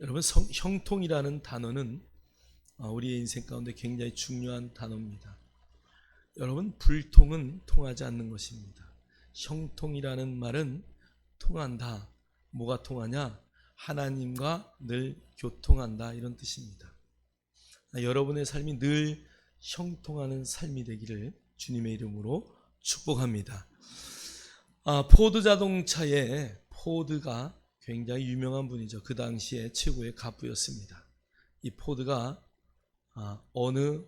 여러분, 형통이라는 단어는 우리의 인생 가운데 굉장히 중요한 단어입니다. 여러분, 불통은 통하지 않는 것입니다. 형통이라는 말은 통한다. 뭐가 통하냐? 하나님과 늘 교통한다, 이런 뜻입니다. 여러분의 삶이 늘 형통하는 삶이 되기를 주님의 이름으로 축복합니다. 포드 자동차의 포드가 굉장히 유명한 분이죠. 그 당시에 최고의 갑부였습니다. 이 포드가 어느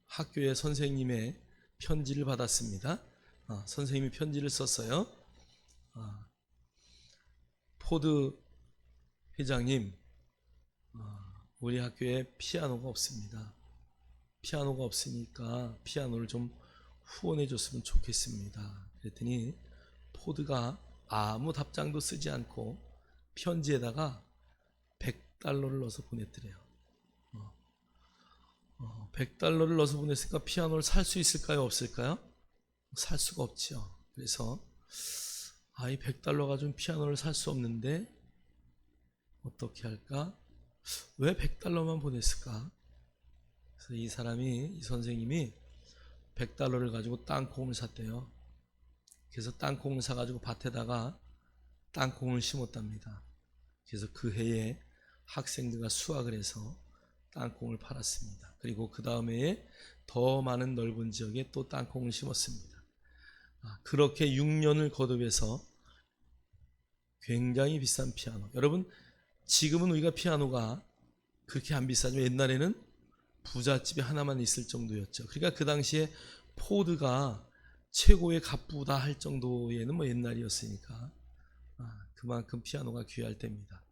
학교의 선생님의 편지를 받았습니다. 선생님이 편지를 썼어요. 포드 회장님, 우리 학교에 피아노가 없습니다. 피아노가 없으니까 피아노를 좀 후원해 줬으면 좋겠습니다. 그랬더니 포드가 아무 답장도 쓰지 않고 편지에다가 $100를 넣어서 보냈더래요. $100를 넣어서 보냈으니까 피아노를 살 수 있을까요? 없을까요? 살 수가 없죠. 그래서 이 $100 가지고 피아노를 살 수 없는데 어떻게 할까? 왜 $100만 보냈을까? 그래서 이 선생님이 $100를 가지고 땅콩을 샀대요. 그래서 땅콩을 사가지고 밭에다가 땅콩을 심었답니다. 그래서 그 해에 학생들과 수확을 해서 땅콩을 팔았습니다. 그리고 그 다음에 더 많은 넓은 지역에 또 땅콩을 심었습니다. 그렇게 6년을 거듭해서 굉장히 비싼 피아노. 여러분, 지금은 우리가 피아노가 그렇게 안 비싸지만 옛날에는 부잣집에 하나만 있을 정도였죠. 그러니까 그 당시에 포드가 최고의 갑부다 할 정도에는 옛날이었으니까 그만큼 피아노가 귀할 때입니다.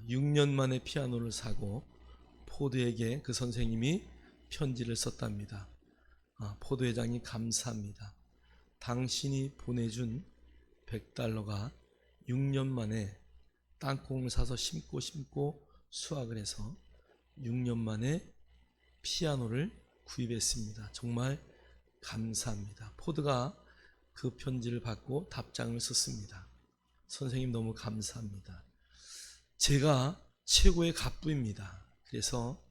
6년 만에 피아노를 사고 포드에게 그 선생님이 편지를 썼답니다. 포드 회장님, 감사합니다. 당신이 보내준 $100가 6년 만에 땅콩을 사서 심고 수확을 해서 6년 만에 피아노를 구입했습니다. 정말 감사합니다. 포드가 그 편지를 받고 답장을 썼습니다. 선생님, 너무 감사합니다. 제가 최고의 갑부입니다. 그래서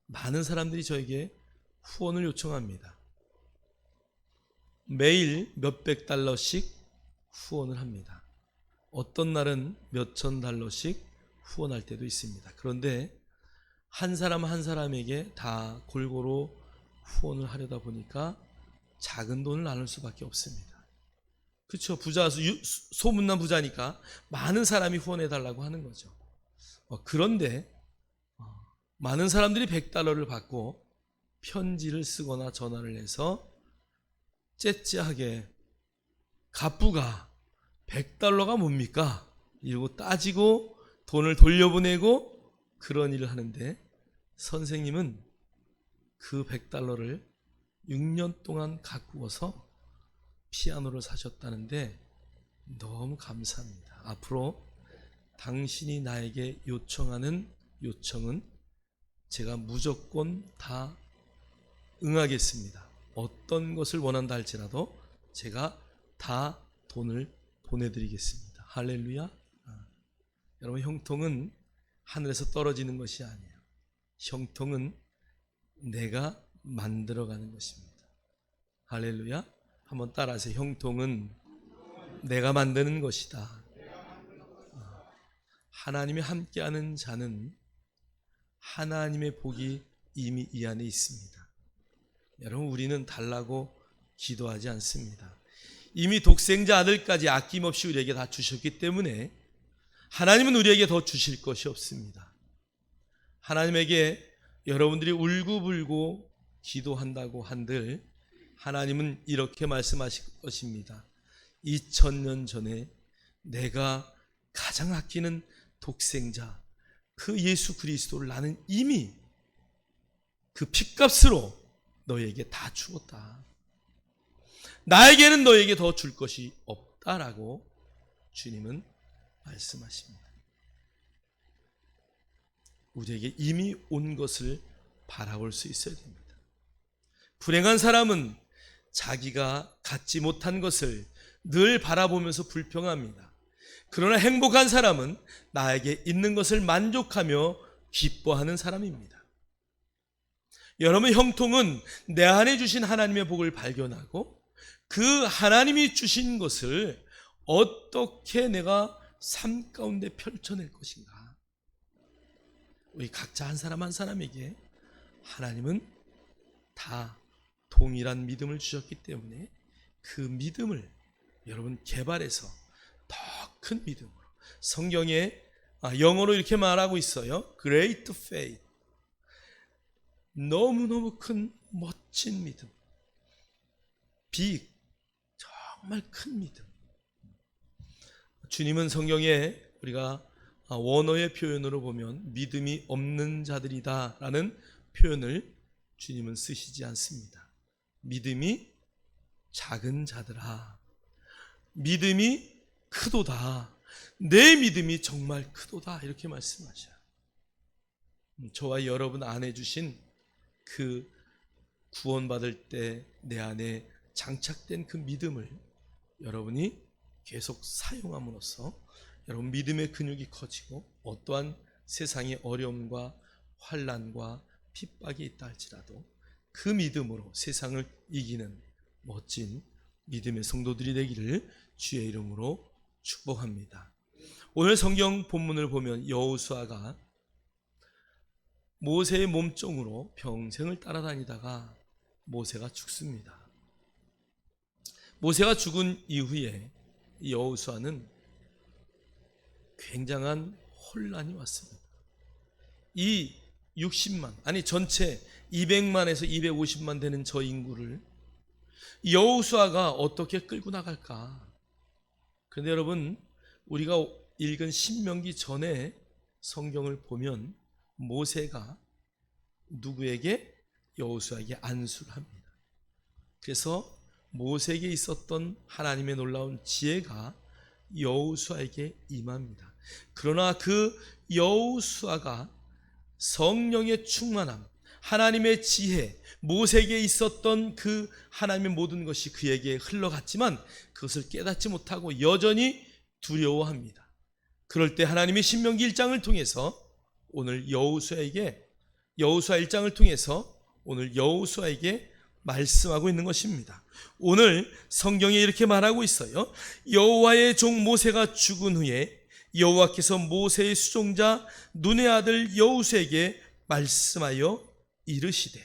많은 사람들이 저에게 후원을 요청합니다. 매일 몇백 달러씩 후원을 합니다. 어떤 날은 몇천 달러씩 후원할 때도 있습니다. 그런데 한 사람 한 사람에게 다 골고루 후원을 하려다 보니까 작은 돈을 나눌 수밖에 없습니다. 그렇죠? 소문난 부자니까 많은 사람이 후원해 달라고 하는 거죠. 그런데 많은 사람들이 $100를 받고 편지를 쓰거나 전화를 해서 째째하게 갑부가 $100가 뭡니까? 이러고 따지고 돈을 돌려보내고 그런 일을 하는데, 선생님은 그 $100를 6년 동안 가꾸어서 피아노를 사셨다는데 너무 감사합니다. 앞으로 당신이 나에게 요청하는 요청은 제가 무조건 다 응하겠습니다. 어떤 것을 원한다 할지라도 제가 다 돈을 보내드리겠습니다. 할렐루야. 여러분, 형통은 하늘에서 떨어지는 것이 아니에요. 형통은 내가 만들어가는 것입니다. 할렐루야. 한번 따라하세요. 형통은 내가 만드는 것이다. 하나님이 함께하는 자는 하나님의 복이 이미 이 안에 있습니다. 여러분, 우리는 달라고 기도하지 않습니다. 이미 독생자 아들까지 아낌없이 우리에게 다 주셨기 때문에 하나님은 우리에게 더 주실 것이 없습니다. 하나님에게 여러분들이 울고불고 기도한다고 한들 하나님은 이렇게 말씀하실 것입니다. 2000년 전에 내가 가장 아끼는 독생자 그 예수 그리스도를 나는 이미 그 핏값으로 너에게 다 주었다. 나에게는 너에게 더 줄 것이 없다라고 주님은 말씀하십니다. 우리에게 이미 온 것을 바라볼 수 있어야 됩니다. 불행한 사람은 자기가 갖지 못한 것을 늘 바라보면서 불평합니다. 그러나 행복한 사람은 나에게 있는 것을 만족하며 기뻐하는 사람입니다. 여러분, 형통은 내 안에 주신 하나님의 복을 발견하고 그 하나님이 주신 것을 어떻게 내가 삶 가운데 펼쳐낼 것인가. 우리 각자 한 사람 한 사람에게 하나님은 다 동일한 믿음을 주셨기 때문에 그 믿음을 여러분 개발해서 더 큰 믿음으로, 성경에 영어로 이렇게 말하고 있어요. Great faith. 너무너무 큰 멋진 믿음. Big. 정말 큰 믿음. 주님은 성경에 우리가 원어의 표현으로 보면 믿음이 없는 자들이다 라는 표현을 주님은 쓰시지 않습니다. 믿음이 작은 자들아, 믿음이 크도다, 내 믿음이 정말 크도다, 이렇게 말씀하셔요. 저와 여러분 안에 주신 그 구원받을 때 내 안에 장착된 그 믿음을 여러분이 계속 사용함으로써 여러분 믿음의 근육이 커지고 어떠한 세상의 어려움과 환난과 핍박이 있다 할지라도 그 믿음으로 세상을 이기는 멋진 믿음의 성도들이 되기를 주의 이름으로 축복합니다. 오늘 성경 본문을 보면 여호수아가 모세의 몸종으로 평생을 따라다니다가 모세가 죽습니다. 모세가 죽은 이후에 여호수아는 굉장한 혼란이 왔습니다. 이 60만, 아니 전체 200만에서 250만 되는 저 인구를 여호수아가 어떻게 끌고 나갈까? 그런데 여러분, 우리가 읽은 신명기 전에 성경을 보면 모세가 누구에게? 여호수아에게 안수를 합니다. 그래서 모세에게 있었던 하나님의 놀라운 지혜가 여호수아에게 임합니다. 그러나 그 여호수아가 성령의 충만함, 하나님의 지혜, 모세에게 있었던 그 하나님의 모든 것이 그에게 흘러갔지만 그것을 깨닫지 못하고 여전히 두려워합니다. 그럴 때 하나님이 신명기 1장을 통해서 오늘 여호수아 1장을 통해서 오늘 여호수아에게 말씀하고 있는 것입니다. 오늘 성경에 이렇게 말하고 있어요. 여호와의 종 모세가 죽은 후에 여호와께서 모세의 수종자 눈의 아들 여호수아에게 말씀하여 이르시되,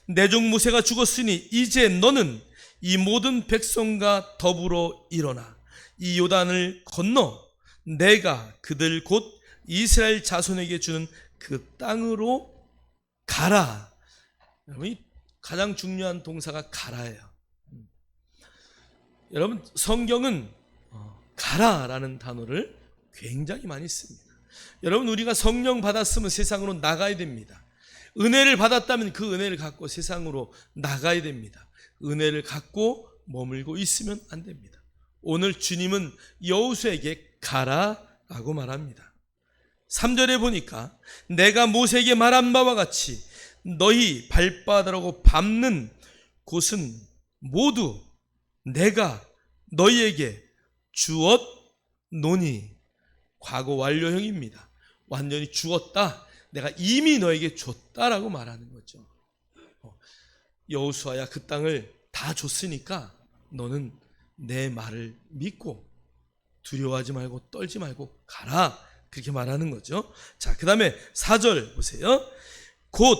내 종 모세가 죽었으니 이제 너는 이 모든 백성과 더불어 일어나 이 요단을 건너 내가 그들 곧 이스라엘 자손에게 주는 그 땅으로 가라. 여러분, 가장 중요한 동사가 가라예요. 여러분, 성경은 가라라는 단어를 굉장히 많이 씁니다. 여러분, 우리가 성령 받았으면 세상으로 나가야 됩니다. 은혜를 받았다면 그 은혜를 갖고 세상으로 나가야 됩니다. 은혜를 갖고 머물고 있으면 안 됩니다. 오늘 주님은 여호수아에게 가라라고 말합니다. 3절에 보니까 내가 모세에게 말한 바와 같이 너희 발바닥으로 밟는 곳은 모두 내가 너희에게 주었노니. 과거 완료형입니다. 완전히 주었다, 내가 이미 너에게 줬다라고 말하는 거죠. 여호수아야, 그 땅을 다 줬으니까 너는 내 말을 믿고 두려워하지 말고 떨지 말고 가라, 그렇게 말하는 거죠. 자, 그 다음에 4절 보세요. 곧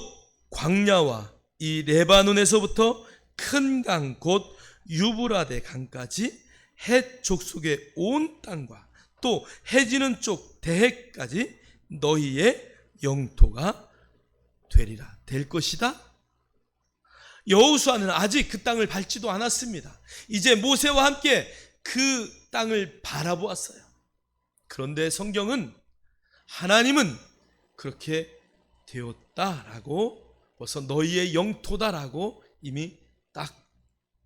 광야와 이 레바논에서부터 큰 강 곧 유브라데 강까지 헷 족속의 온 땅과 또 해지는 쪽 대해까지 너희의 영토가 되리라. 될 것이다. 여호수아는 아직 그 땅을 밟지도 않았습니다. 이제 모세와 함께 그 땅을 바라보았어요. 그런데 성경은 하나님은 그렇게 되었다라고, 벌써 너희의 영토다라고 이미 딱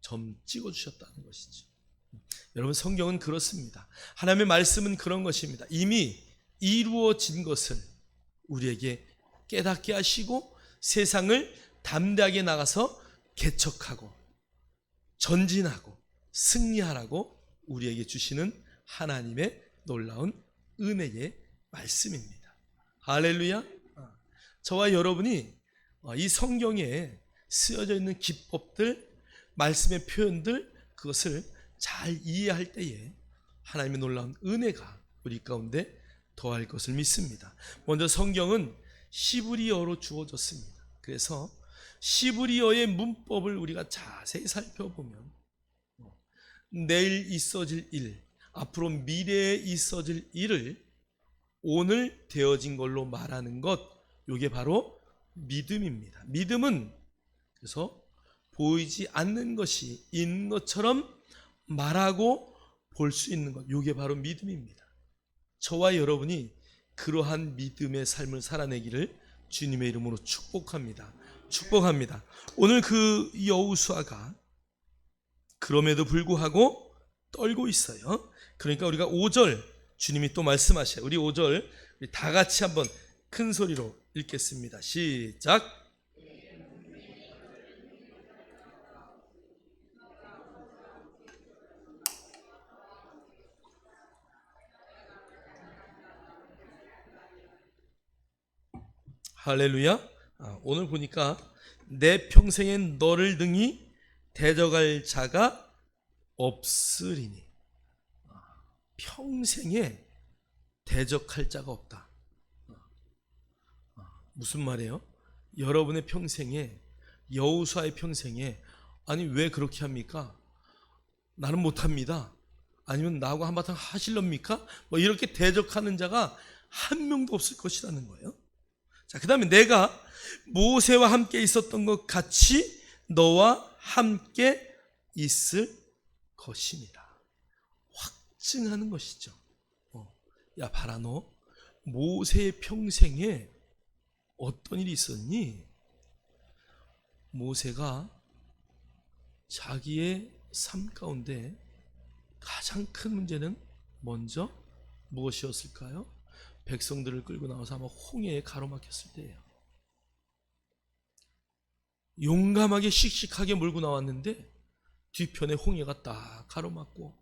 점 찍어주셨다는 것이죠. 여러분, 성경은 그렇습니다. 하나님의 말씀은 그런 것입니다. 이미 이루어진 것을 우리에게 깨닫게 하시고 세상을 담대하게 나가서 개척하고 전진하고 승리하라고 우리에게 주시는 하나님의 놀라운 은혜의 말씀입니다. 할렐루야. 저와 여러분이 이 성경에 쓰여져 있는 기법들, 말씀의 표현들, 그것을 잘 이해할 때에 하나님의 놀라운 은혜가 우리 가운데 더할 것을 믿습니다. 먼저 성경은 히브리어로 주어졌습니다. 그래서 히브리어의 문법을 우리가 자세히 살펴보면 내일 있어질 일, 앞으로 미래에 있어질 일을 오늘 되어진 걸로 말하는 것, 이게 바로 믿음입니다. 믿음은 그래서 보이지 않는 것이 있는 것처럼 말하고 볼 수 있는 것, 이게 바로 믿음입니다. 저와 여러분이 그러한 믿음의 삶을 살아내기를 주님의 이름으로 축복합니다. 축복합니다. 오늘 그 여호수아가 그럼에도 불구하고 떨고 있어요. 그러니까 우리가 5절 주님이 또 말씀하셔요. 우리 5절 우리 다 같이 한번 큰 소리로 읽겠습니다. 시작. 할렐루야. 오늘 보니까 내 평생엔 너를 등이 대적할 자가 없으리니, 평생에 대적할 자가 없다. 무슨 말이에요? 여러분의 평생에, 여호수아의 평생에, 아니 왜 그렇게 합니까? 나는 못합니다. 아니면 나하고 한바탕 하실랍니까? 뭐 이렇게 대적하는 자가 한 명도 없을 것이라는 거예요. 자, 그 다음에 내가 모세와 함께 있었던 것 같이 너와 함께 있을 것입니다. 확증하는 것이죠. 야, 봐라, 너 모세의 평생에 어떤 일이 있었니? 모세가 자기의 삶 가운데 가장 큰 문제는 먼저 무엇이었을까요? 백성들을 끌고 나와서 아마 홍해에 가로막혔을 때예요. 용감하게 씩씩하게 몰고 나왔는데 뒤편에 홍해가 딱 가로막고,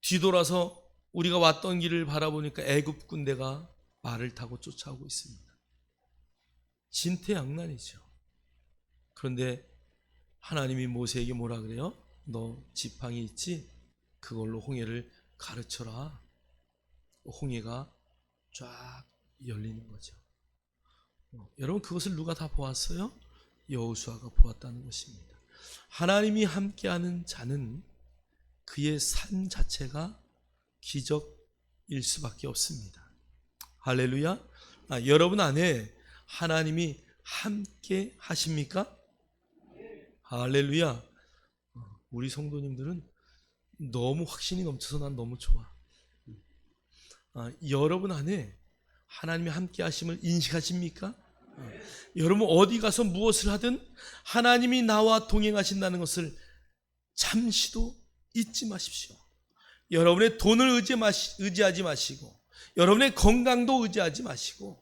뒤돌아서 우리가 왔던 길을 바라보니까 애굽 군대가 말을 타고 쫓아오고 있습니다. 진퇴양난이죠. 그런데 하나님이 모세에게 뭐라 그래요? 너 지팡이 있지? 그걸로 홍해를 가르쳐라. 홍해가 쫙 열리는 거죠. 여러분, 그것을 누가 다 보았어요? 여호수아가 보았다는 것입니다. 하나님이 함께하는 자는 그의 삶 자체가 기적일 수밖에 없습니다. 할렐루야. 여러분 안에 하나님이 함께 하십니까? 할렐루야. 우리 성도님들은 너무 확신이 넘쳐서 난 너무 좋아. 여러분 안에 하나님이 함께 하심을 인식하십니까? 여러분 어디 가서 무엇을 하든 하나님이 나와 동행하신다는 것을 잠시도 잊지 마십시오. 여러분의 돈을 의지하지 마시고, 여러분의 건강도 의지하지 마시고,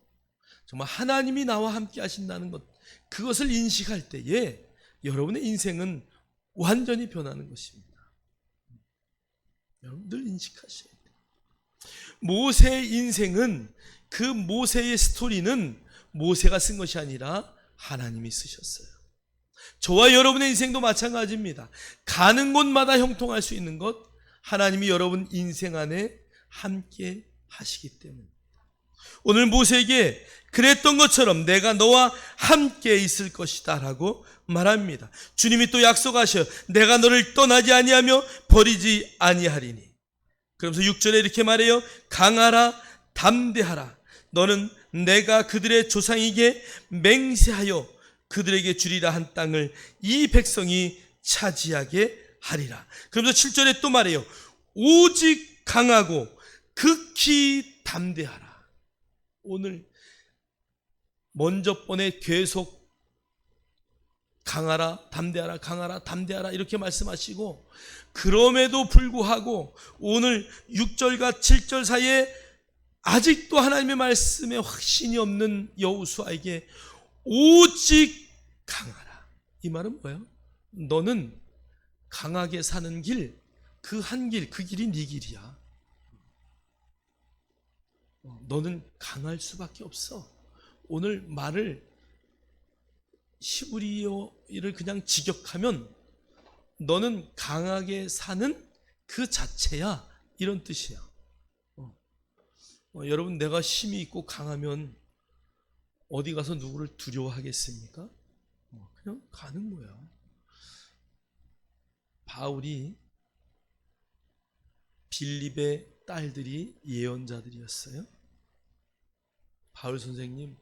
정말 하나님이 나와 함께 하신다는 것, 그것을 인식할 때에 여러분의 인생은 완전히 변하는 것입니다. 여러분 늘 인식하셔야 돼요. 모세의 인생은, 그 모세의 스토리는 모세가 쓴 것이 아니라 하나님이 쓰셨어요. 저와 여러분의 인생도 마찬가지입니다. 가는 곳마다 형통할 수 있는 것, 하나님이 여러분 인생 안에 함께 하시기 때문입니다. 오늘 모세에게 그랬던 것처럼 내가 너와 함께 있을 것이다 라고 말합니다. 주님이 또 약속하셔. 내가 너를 떠나지 아니하며 버리지 아니하리니. 그러면서 6절에 이렇게 말해요. 강하라 담대하라. 너는 내가 그들의 조상에게 맹세하여 그들에게 주리라 한 땅을 이 백성이 차지하게 하리라. 그러면서 7절에 또 말해요. 오직 강하고 극히 담대하라. 오늘 먼저 번에 계속 강하라 담대하라 강하라 담대하라 이렇게 말씀하시고, 그럼에도 불구하고 오늘 6절과 7절 사이에 아직도 하나님의 말씀에 확신이 없는 여호수아에게 오직 강하라. 이 말은 뭐예요? 너는 강하게 사는 길, 그 한 길, 그 길이 네 길이야. 너는 강할 수밖에 없어. 오늘 말을 히브리어를 그냥 직역하면 너는 강하게 사는 그 자체야, 이런 뜻이야. 여러분, 내가 힘이 있고 강하면 어디 가서 누구를 두려워하겠습니까? 그냥 가는 거야. 바울이 빌립의 딸들이 예언자들이었어요. 바울 선생님,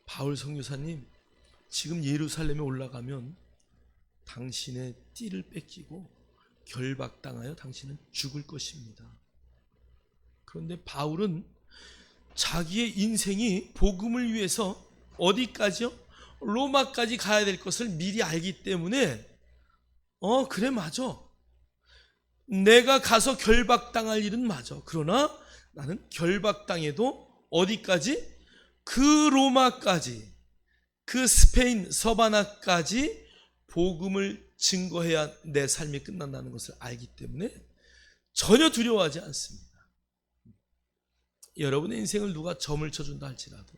바울 선교사님, 지금 예루살렘에 올라가면 당신의 띠를 뺏기고 결박당하여 당신은 죽을 것입니다. 그런데 바울은 자기의 인생이 복음을 위해서 어디까지요? 로마까지 가야 될 것을 미리 알기 때문에 그래, 맞아, 내가 가서 결박당할 일은 맞아. 그러나 나는 결박당해도 어디까지? 그 로마까지, 그 스페인 서바나까지 복음을 증거해야 내 삶이 끝난다는 것을 알기 때문에 전혀 두려워하지 않습니다. 여러분의 인생을 누가 점을 쳐준다 할지라도,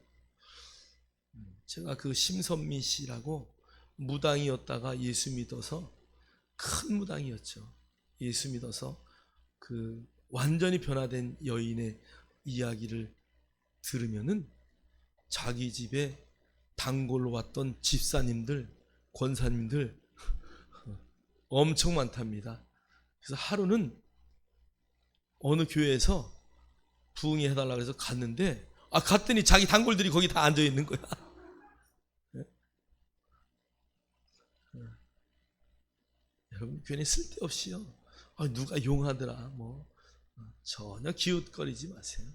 제가 그 심선미 씨라고 무당이었다가 예수 믿어서, 큰 무당이었죠. 예수 믿어서 그 완전히 변화된 여인의 이야기를 들으면은 자기 집에 단골로 왔던 집사님들, 권사님들 엄청 많답니다. 그래서 하루는 어느 교회에서 부흥회 해달라고 해서 갔는데, 갔더니 자기 단골들이 거기 다 앉아 있는 거야. 여러분, 괜히 쓸데없이요, 누가 용하더라 전혀 기웃거리지 마세요.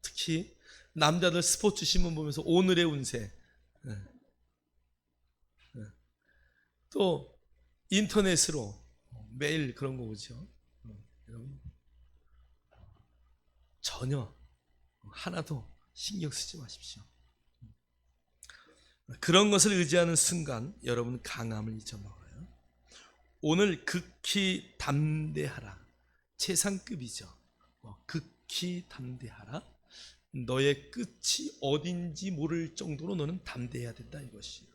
특히 남자들 스포츠 신문 보면서 오늘의 운세, 또 인터넷으로 매일 그런 거 보죠. 여러분, 전혀 하나도 신경 쓰지 마십시오. 그런 것을 의지하는 순간 여러분 강함을 잊어먹어요. 오늘 극히 담대하라, 최상급이죠. 극히 담대하라. 너의 끝이 어딘지 모를 정도로 너는 담대해야 된다, 이것이요.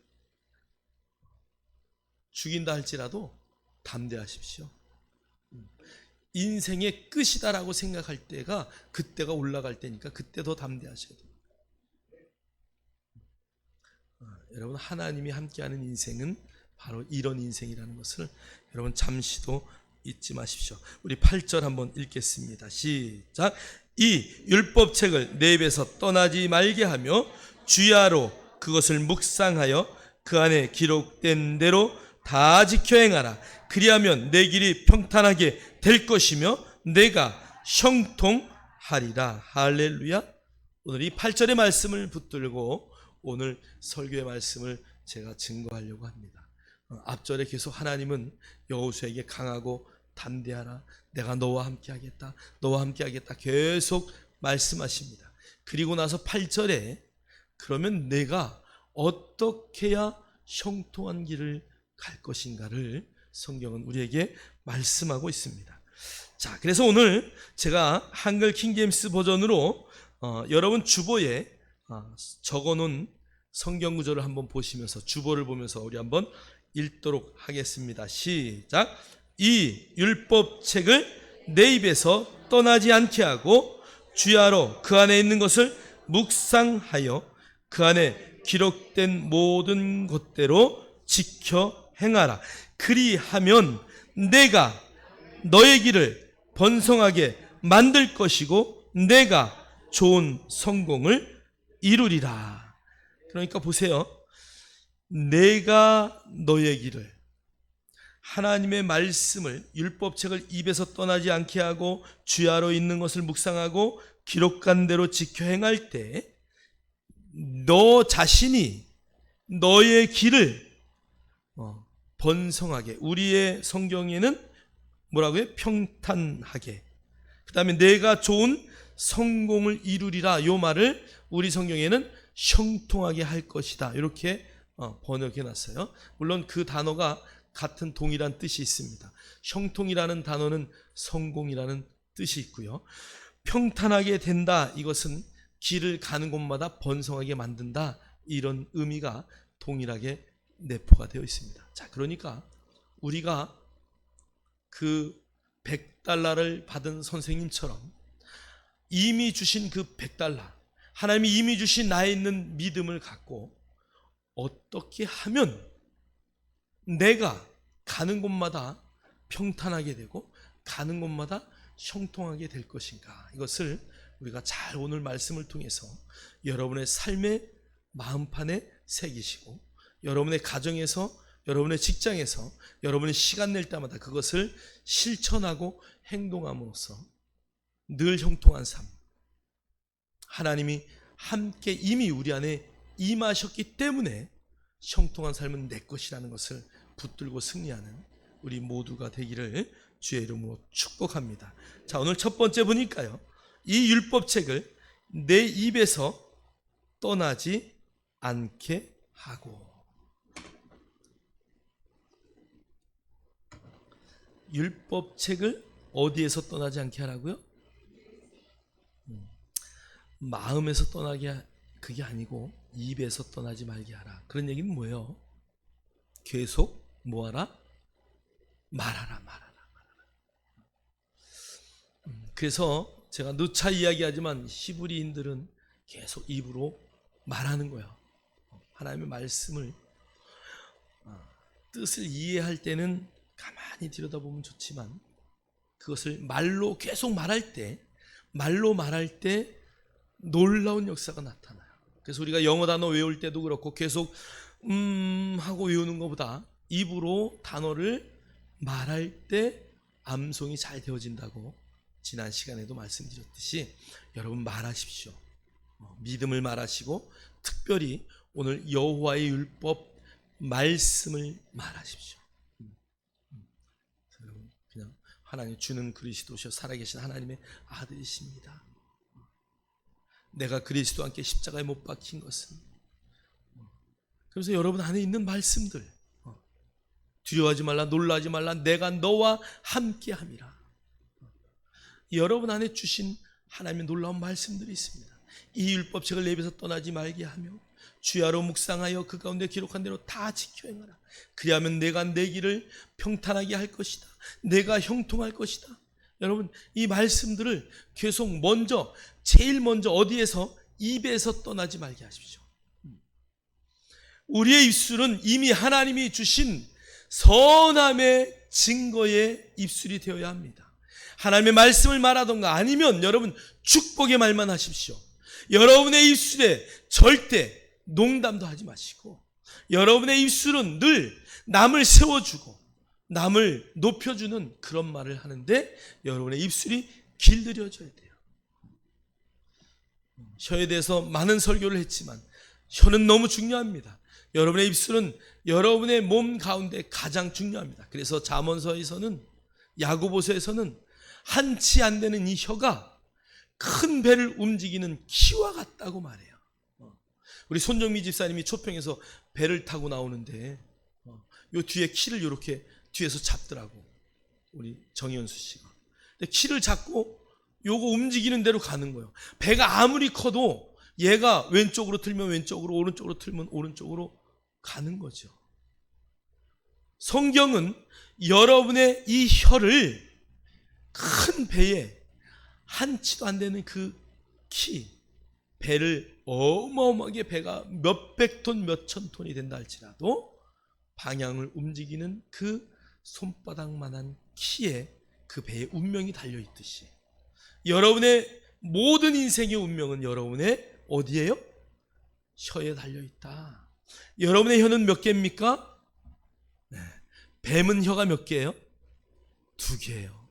죽인다 할지라도 담대하십시오. 인생의 끝이다라고 생각할 때가 그때가 올라갈 때니까 그때 더 담대하셔야 돼요. 여러분, 하나님이 함께하는 인생은 바로 이런 인생이라는 것을 여러분 잠시도 잊지 마십시오. 우리 8절 한번 읽겠습니다. 시작. 이 율법책을 내 입에서 떠나지 말게 하며 주야로 그것을 묵상하여 그 안에 기록된 대로 다 지켜 행하라. 그리하면 내 길이 평탄하게 될 것이며 내가 형통하리라. 할렐루야. 오늘 이 8절의 말씀을 붙들고 오늘 설교의 말씀을 제가 증거하려고 합니다. 앞절에 계속 하나님은 여호수아에게 강하고 담대하라, 내가 너와 함께 하겠다, 너와 함께 하겠다 계속 말씀하십니다. 그리고 나서 8절에 그러면 내가 어떻게 해야 형통한 길을 갈 것인가를 성경은 우리에게 말씀하고 있습니다. 자, 그래서 오늘 제가 한글 킹제임스 버전으로 여러분 주보에 적어놓은 성경 구절을 한번 보시면서, 주보를 보면서 우리 한번 읽도록 하겠습니다. 시작. 이 율법책을 내 입에서 떠나지 않게 하고 주야로 그 안에 있는 것을 묵상하여 그 안에 기록된 모든 것대로 지켜 행하라. 그리하면 내가 너의 길을 번성하게 만들 것이고 내가 좋은 성공을 이루리라. 그러니까 보세요. 내가 너의 길을, 하나님의 말씀을, 율법책을 입에서 떠나지 않게 하고 주야로 있는 것을 묵상하고 기록한 대로 지켜 행할 때 너 자신이 너의 길을 번성하게, 우리의 성경에는 뭐라고요? 평탄하게, 그 다음에 내가 좋은 성공을 이루리라, 요 말을 우리 성경에는 형통하게 할 것이다, 이렇게 번역해 놨어요. 물론 그 단어가 같은 동일한 뜻이 있습니다. 형통이라는 단어는 성공이라는 뜻이 있고요. 평탄하게 된다. 이것은 길을 가는 곳마다 번성하게 만든다. 이런 의미가 동일하게 내포가 되어 있습니다. 자, 그러니까 우리가 그 100달러를 받은 선생님처럼 이미 주신 그 100달러, 하나님이 이미 주신 나에 있는 믿음을 갖고 어떻게 하면 내가 가는 곳마다 평탄하게 되고 가는 곳마다 형통하게 될 것인가. 이것을 우리가 잘 오늘 말씀을 통해서 여러분의 삶의 마음판에 새기시고 여러분의 가정에서, 여러분의 직장에서, 여러분의 시간 낼 때마다 그것을 실천하고 행동함으로써 늘 형통한 삶, 하나님이 함께 이미 우리 안에 임하셨기 때문에 형통한 삶은 내 것이라는 것을 붙들고 승리하는 우리 모두가 되기를 주의 이름으로 축복합니다. 자, 오늘 첫 번째 보니까요, 이 율법책을 내 입에서 떠나지 않게 하고. 율법책을 어디에서 떠나지 않게 하라고요? 마음에서 떠나게, 그게 아니고 입에서 떠나지 말게 하라. 그런 얘기는 뭐예요? 계속 뭐하라? 말하라. 그래서 제가 누차 이야기하지만 히브리인들은 계속 입으로 말하는 거예요. 하나님의 말씀을 뜻을 이해할 때는 가만히 들여다보면 좋지만 그것을 말로 계속 말할 때 놀라운 역사가 나타나요. 그래서 우리가 영어 단어 외울 때도 그렇고 계속 하고 외우는 것보다 입으로 단어를 말할 때 암송이 잘 되어진다고 지난 시간에도 말씀드렸듯이 여러분 말하십시오. 믿음을 말하시고 특별히 오늘 여호와의 율법 말씀을 말하십시오. 그냥 하나님 주는 그리스도시여 살아계신 하나님의 아들이십니다. 내가 그리스도와 함께 십자가에 못 박힌 것은, 그래서 여러분 안에 있는 말씀들, 두려워하지 말라, 놀라지 말라, 내가 너와 함께 함이라. 여러분 안에 주신 하나님의 놀라운 말씀들이 있습니다. 이 율법책을 내 입에서 떠나지 말게 하며 주야로 묵상하여 그 가운데 기록한 대로 다 지켜 행하라. 그리하면 내가 내 길을 평탄하게 할 것이다. 내가 형통할 것이다. 여러분 이 말씀들을 계속 제일 먼저 어디에서? 입에서 떠나지 말게 하십시오. 우리의 입술은 이미 하나님이 주신 선함의 증거의 입술이 되어야 합니다. 하나님의 말씀을 말하던가 아니면 여러분 축복의 말만 하십시오. 여러분의 입술에 절대 농담도 하지 마시고 여러분의 입술은 늘 남을 세워주고 남을 높여주는 그런 말을 하는데 여러분의 입술이 길들여져야 돼요. 혀에 대해서 많은 설교를 했지만 혀는 너무 중요합니다. 여러분의 입술은 여러분의 몸 가운데 가장 중요합니다. 그래서 잠언서에서는, 야고보서에서는 한치 안 되는 이 혀가 큰 배를 움직이는 키와 같다고 말해요. 우리 손정미 집사님이 초평에서 배를 타고 나오는데 요 뒤에 키를 이렇게 뒤에서 잡더라고, 우리 정현수 씨가. 근데 키를 잡고 요거 움직이는 대로 가는 거예요. 배가 아무리 커도 얘가 왼쪽으로 틀면 왼쪽으로, 오른쪽으로 틀면 오른쪽으로 가는 거죠. 성경은 여러분의 이 혀를 큰 배에 한치도 안 되는 그 배를 어마어마하게, 배가 몇백 톤, 몇천 톤이 된다 할지라도 방향을 움직이는 그 손바닥만한 키에 그 배의 운명이 달려있듯이 여러분의 모든 인생의 운명은 여러분의 어디에요? 혀에 달려있다. 여러분의 혀는 몇 개입니까? 네. 뱀은 혀가 몇 개예요? 2개예요.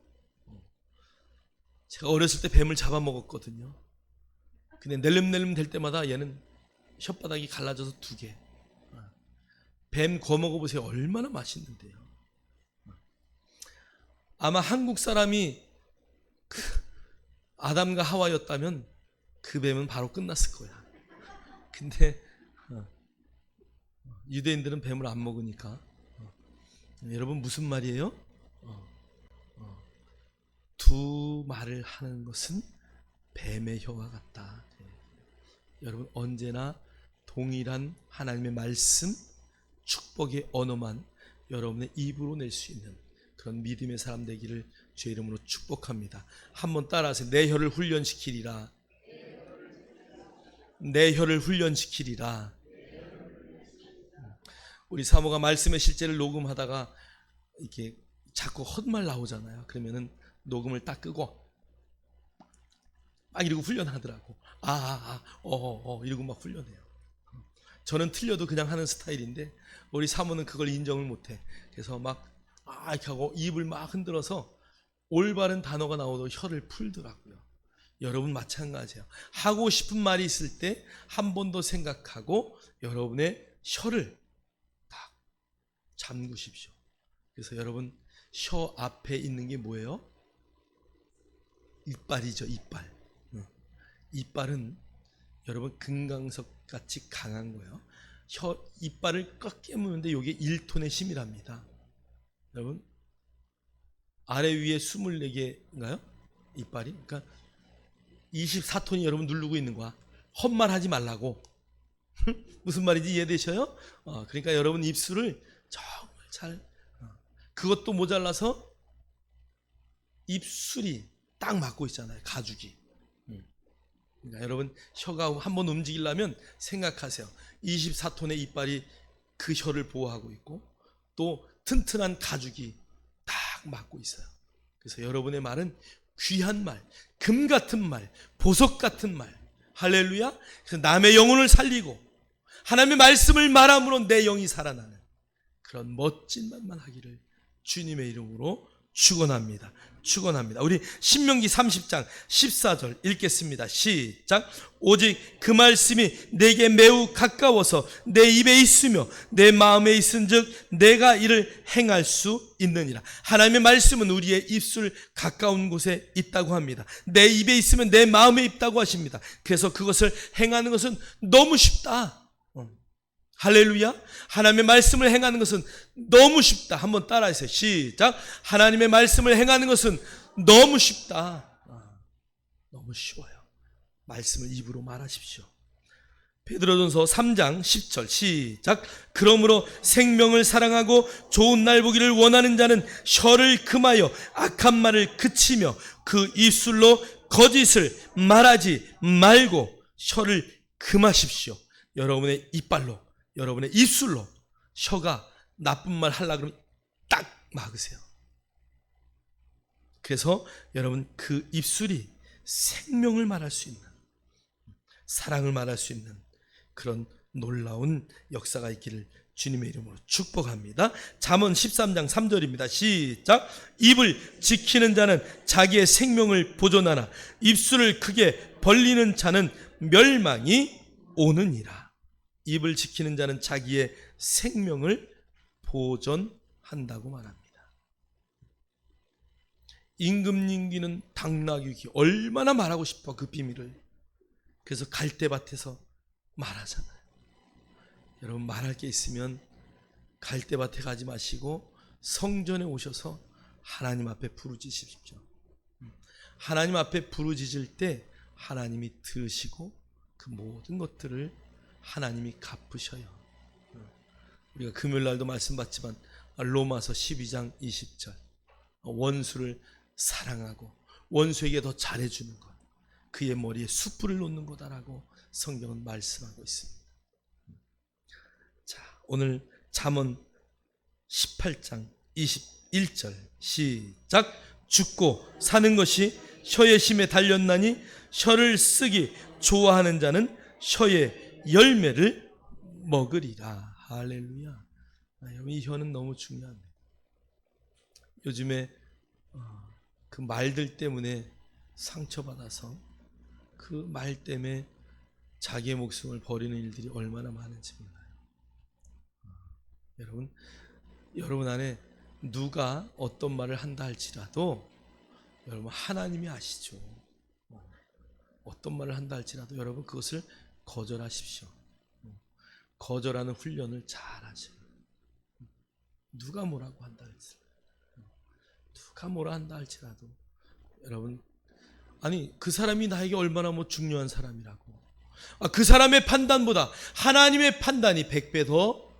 제가 어렸을 때 뱀을 잡아먹었거든요. 근데 낼름낼름 될 때마다 얘는 혓바닥이 갈라져서 2개. 뱀 구워 먹어보세요. 얼마나 맛있는데요. 아마 한국 사람이 아담과 하와였다면 그 뱀은 바로 끝났을 거야. 근데 유대인들은 뱀을 안 먹으니까. 여러분 무슨 말이에요? 두 말을 하는 것은 뱀의 혀와 같다. 여러분 언제나 동일한 하나님의 말씀, 축복의 언어만 여러분의 입으로 낼 수 있는 그런 믿음의 사람 되기를 주의 이름으로 축복합니다. 한번 따라하세요. 내 혀를 훈련시키리라. 내 혀를 훈련시키리라. 우리 사모가 말씀의 실제를 녹음하다가 이렇게 자꾸 헛말 나오잖아요. 그러면은 녹음을 딱 끄고 막 이러고 훈련하더라고. 이러고 막 훈련해요. 저는 틀려도 그냥 하는 스타일인데 우리 사모는 그걸 인정을 못해. 그래서 막 이렇게 하고 입을 막 흔들어서 올바른 단어가 나오도록 혀를 풀더라고요. 여러분 마찬가지예요. 하고 싶은 말이 있을 때 한 번 더 생각하고 여러분의 혀를 딱 잠그십시오. 그래서 여러분 혀 앞에 있는 게 뭐예요? 이빨이죠. 이빨. 이빨은 여러분 금강석 같이 강한 거예요. 이빨을 꽉 깨무는데 이게 1톤의 힘이랍니다. 여러분 아래 위에 24개인가요? 이빨이. 그러니까 24톤이 여러분 누르고 있는 거야. 헛말 하지 말라고. 무슨 말인지 이해되셔요? 그러니까 여러분 입술을 정말 잘 그것도 모자라서 입술이 딱 막고 있잖아요. 가죽이. 그러니까 여러분 혀가 한번 움직이려면 생각하세요. 24톤의 이빨이 그 혀를 보호하고 있고 또 튼튼한 가죽이 딱 막고 있어요. 그래서 여러분의 말은 귀한 말, 금 같은 말, 보석 같은 말. 할렐루야. 그래서 남의 영혼을 살리고 하나님의 말씀을 말함으로 내 영이 살아나는 그런 멋진 말만 하기를 주님의 이름으로 축원합니다. 축원합니다. 우리 신명기 30장 14절 읽겠습니다. 시작. 오직 그 말씀이 내게 매우 가까워서 내 입에 있으며 내 마음에 있은즉 내가 이를 행할 수 있느니라. 하나님의 말씀은 우리의 입술 가까운 곳에 있다고 합니다. 내 입에 있으면 내 마음에 있다고 하십니다. 그래서 그것을 행하는 것은 너무 쉽다. 할렐루야. 하나님의 말씀을 행하는 것은 너무 쉽다. 한번 따라하세요. 시작. 하나님의 말씀을 행하는 것은 너무 쉽다. 너무 쉬워요. 말씀을 입으로 말하십시오. 베드로전서 3장 10절 시작. 그러므로 생명을 사랑하고 좋은 날 보기를 원하는 자는 혀를 금하여 악한 말을 그치며 그 입술로 거짓을 말하지 말고 혀를 금하십시오. 여러분의 이빨로, 여러분의 입술로 혀가 나쁜 말 하려고 그러면 딱 막으세요. 그래서 여러분 그 입술이 생명을 말할 수 있는, 사랑을 말할 수 있는 그런 놀라운 역사가 있기를 주님의 이름으로 축복합니다. 잠언 13장 3절입니다. 시작. 입을 지키는 자는 자기의 생명을 보존하나 입술을 크게 벌리는 자는 멸망이 오느니라. 입을 지키는 자는 자기의 생명을 보존한다고 말합니다. 임금님기는 당나귀기 얼마나 말하고 싶어 그 비밀을. 그래서 갈대밭에서 말하잖아요. 여러분 말할 게 있으면 갈대밭에 가지 마시고 성전에 오셔서 하나님 앞에 부르짖으십시오. 하나님 앞에 부르짖을 때 하나님이 들으시고 그 모든 것들을 하나님이 갚으셔요. 우리가 금요일날도 말씀 받지만 로마서 12장 20절 원수를 사랑하고 원수에게 더 잘해주는 것, 그의 머리에 숯불을 놓는 거다라고 성경은 말씀하고 있습니다. 자, 오늘 잠언 18장 21절 시작. 죽고 사는 것이 혀의 힘에 달렸나니 혀를 쓰기 좋아하는 자는 혀의 열매를 먹으리라. 할렐루야. 이 혀는 너무 중요합니다. 요즘에 그 말들 때문에 상처받아서 그 말 때문에 자기의 목숨을 버리는 일들이 얼마나 많은지 몰라요. 여러분 안에 누가 어떤 말을 한다 할지라도 여러분 하나님이 아시죠. 어떤 말을 한다 할지라도 여러분 그것을 거절하십시오. 거절하는 훈련을 잘 하세요. 누가 뭐라고 한다 할지라도, 누가 뭐라 한다 할지라도 여러분 아니 그 사람이 나에게 얼마나 중요한 사람이라고. 그 사람의 판단보다 하나님의 판단이 100배 더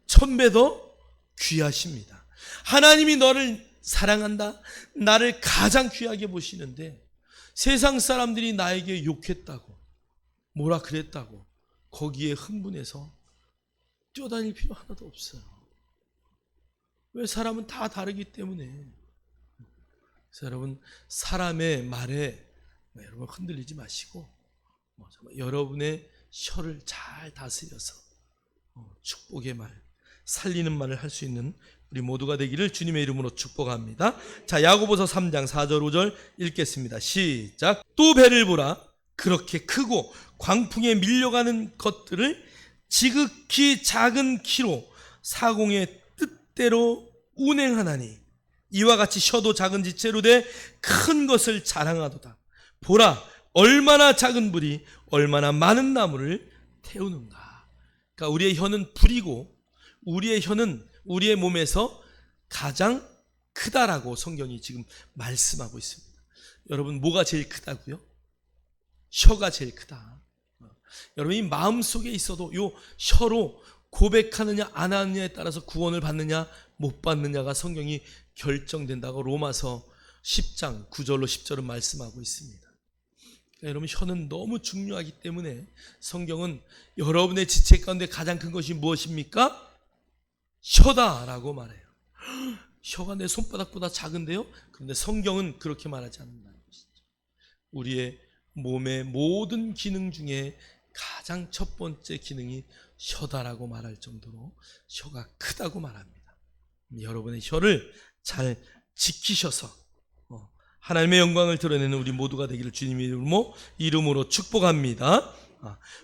1000배 더 귀하십니다. 하나님이 너를 사랑한다, 나를 가장 귀하게 보시는데 세상 사람들이 나에게 욕했다고, 뭐라 그랬다고 거기에 흥분해서 뛰어다닐 필요 하나도 없어요. 왜? 사람은 다 다르기 때문에. 그래서 여러분, 사람의 말에 여러분 흔들리지 마시고 여러분의 혀를 잘 다스려서 축복의 말, 살리는 말을 할 수 있는 우리 모두가 되기를 주님의 이름으로 축복합니다. 자, 야고보서 3장 4절 5절 읽겠습니다. 시작. 또 배를 보라. 그렇게 크고 광풍에 밀려가는 것들을 지극히 작은 키로 사공의 뜻대로 운행하나니 이와 같이 혀도 작은 지체로 돼 큰 것을 자랑하도다. 보라, 얼마나 작은 불이 얼마나 많은 나무를 태우는가. 그러니까 우리의 혀는 불이고 우리의 혀는 우리의 몸에서 가장 크다라고 성경이 지금 말씀하고 있습니다. 여러분, 뭐가 제일 크다고요? 혀가 제일 크다. 여러분이 마음속에 있어도 요 혀로 고백하느냐 안 하느냐에 따라서 구원을 받느냐 못 받느냐가 성경이 결정된다고 로마서 10장 9절로 10절은 말씀하고 있습니다. 그러니까 여러분, 혀는 너무 중요하기 때문에 성경은 여러분의 지체 가운데 가장 큰 것이 무엇입니까? 혀다라고 말해요. 혀가 내 손바닥보다 작은데요? 그런데 성경은 그렇게 말하지 않는다는 것이죠. 우리의 몸의 모든 기능 중에 가장 첫 번째 기능이 혀다라고 말할 정도로 혀가 크다고 말합니다. 여러분의 혀를 잘 지키셔서 하나님의 영광을 드러내는 우리 모두가 되기를 주님의 이름으로 축복합니다.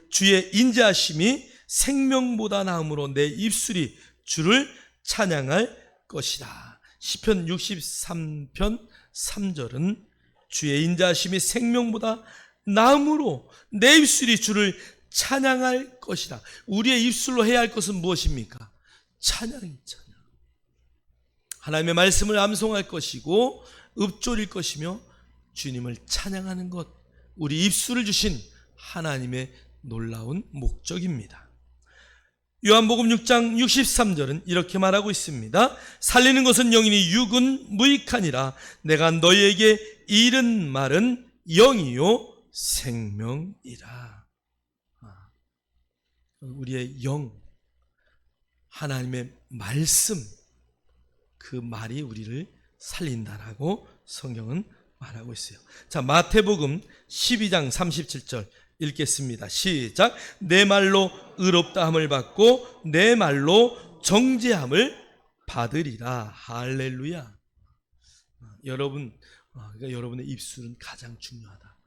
주의 인자하심이 생명보다 나음으로 내 입술이 주를 찬양할 것이다. 시편 63편 3절은 주의 인자하심이 생명보다 나음으로 내 입술이 주를 찬양할 것이다. 우리의 입술로 해야 할 것은 무엇입니까? 찬양이 찬양. 하나님의 말씀을 암송할 것이고 읊조릴 것이며 주님을 찬양하는 것, 우리 입술을 주신 하나님의 놀라운 목적입니다. 요한복음 6장 63절은 이렇게 말하고 있습니다. 살리는 것은 영이니 육은 무익하니라. 내가 너희에게 이른 말은 영이요 생명이라. 우리의 영, 하나님의 말씀, 그 말이 우리를 살린다라고 성경은 말하고 있어요. 자, 마태복음 12장 37절 읽겠습니다. 시작. 내 말로 의롭다함을 받고 내 말로 정죄함을 받으리라. 할렐루야. 여러분, 그러니까 여러분의 입술은 가장 중요하다.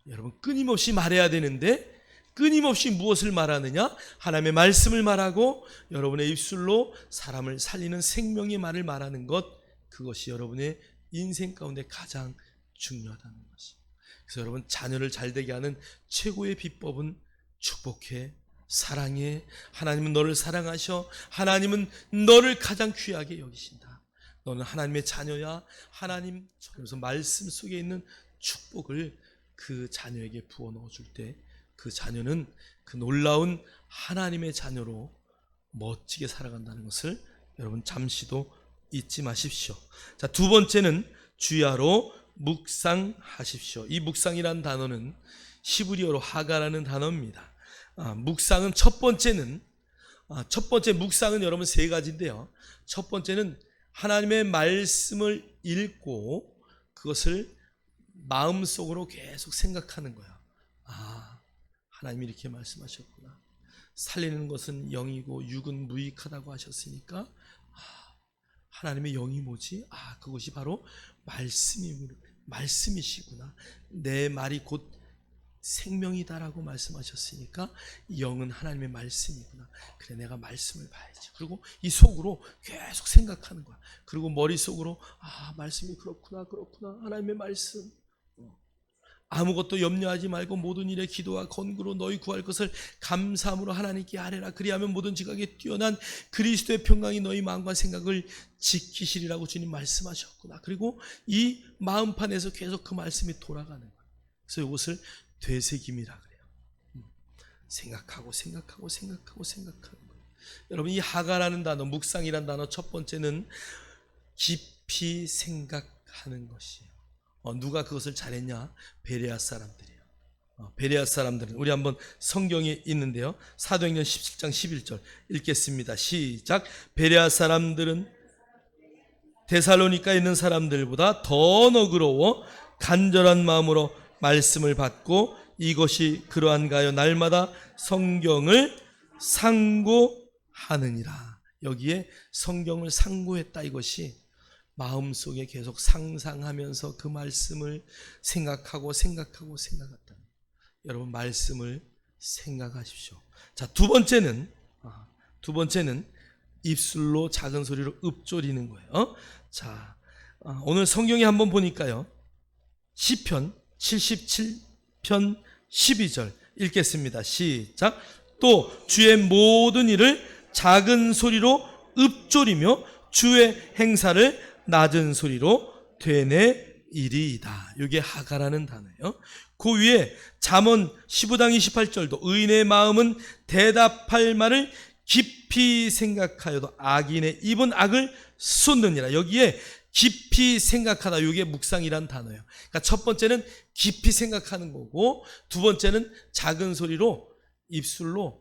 여러분, 끊임없이 말해야 되는데 끊임없이 무엇을 말하느냐? 하나님의 말씀을 말하고 여러분의 입술로 사람을 살리는 생명의 말을 말하는 것, 그것이 여러분의 인생 가운데 가장 중요하다는 것이. 그래서 여러분, 자녀를 잘되게 하는 최고의 비법은 축복해, 사랑해. 하나님은 너를 사랑하셔. 하나님은 너를 가장 귀하게 여기신다. 너는 하나님의 자녀야. 하나님, 그래서 말씀 속에 있는 축복을 그 자녀에게 부어 넣어줄 때 그 자녀는 그 놀라운 하나님의 자녀로 멋지게 살아간다는 것을 여러분 잠시도 잊지 마십시오. 자, 두 번째는 주야로 묵상하십시오. 이 묵상이라는 단어는 히브리어로 하가라는 단어입니다. 묵상은 첫 번째 묵상은 여러분 세 가지인데요. 첫 번째는 하나님의 말씀을 읽고 그것을 마음속으로 계속 생각하는 거예요. 하나님이 이렇게 말씀하셨구나. 살리는 것은 영이고 육은 무익하다고 하셨으니까 하나님의 영이 뭐지? 그것이 바로 말씀이시구나. 내 말이 곧 생명이다라고 말씀하셨으니까 영은 하나님의 말씀이구나. 그래, 내가 말씀을 봐야지. 그리고 이 속으로 계속 생각하는 거야. 그리고 머릿속으로 말씀이 그렇구나 하나님의 말씀. 아무것도 염려하지 말고 모든 일에 기도와 건구로 너희 구할 것을 감사함으로 하나님께 아뢰라. 그리하면 모든 지각에 뛰어난 그리스도의 평강이 너희 마음과 생각을 지키시리라고 주님 말씀하셨구나. 그리고 이 마음판에서 계속 그 말씀이 돌아가는 거예요. 그래서 이것을 되새김이라 그래요. 생각하고 여러분, 이 하가라는 단어, 묵상이라는 단어, 첫 번째는 깊이 생각하는 것이에요. 누가 그것을 잘했냐? 베레아 사람들이에요. 베레아 사람들은, 우리 한번 성경에 있는데요, 사도행전 17장 11절 읽겠습니다. 시작. 베레아 사람들은 데살로니카에 있는 사람들보다 더 너그러워 간절한 마음으로 말씀을 받고 이것이 그러한가요? 날마다 성경을 상고하느니라. 여기에 성경을 상고했다, 이것이 마음속에 계속 상상하면서 그 말씀을 생각하고 생각했다. 여러분, 말씀을 생각하십시오. 자, 두 번째는 입술로 작은 소리로 읊조리는 거예요. 자, 오늘 성경에 한번 보니까요, 시편 77편 12절 읽겠습니다. 시작. 또 주의 모든 일을 작은 소리로 읊조리며 주의 행사를 낮은 소리로 되뇌이리이다. 이게 하가라는 단어예요. 그 위에 잠언 15장 28절도 의인의 마음은 대답할 말을 깊이 생각하여도 악인의 입은 악을 쏟느니라. 여기에 깊이 생각하다, 이게 묵상이란 단어예요. 그러니까 첫 번째는 깊이 생각하는 거고, 두 번째는 작은 소리로 입술로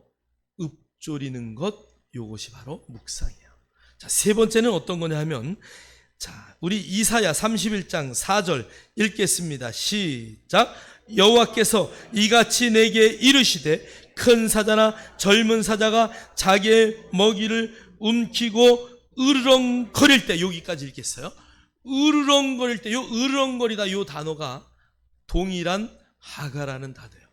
읊조리는 것, 이것이 바로 묵상이에요. 자, 세 번째는 어떤 거냐 하면, 자, 우리 이사야 31장 4절 읽겠습니다. 시작. 여호와께서 이같이 내게 이르시되 큰 사자나 젊은 사자가 자기의 먹이를 움키고 으르렁거릴 때, 여기까지 읽겠어요. 으르렁거릴 때, 요 으르렁거리다, 요 단어가 동일한 하가라는 단어예요.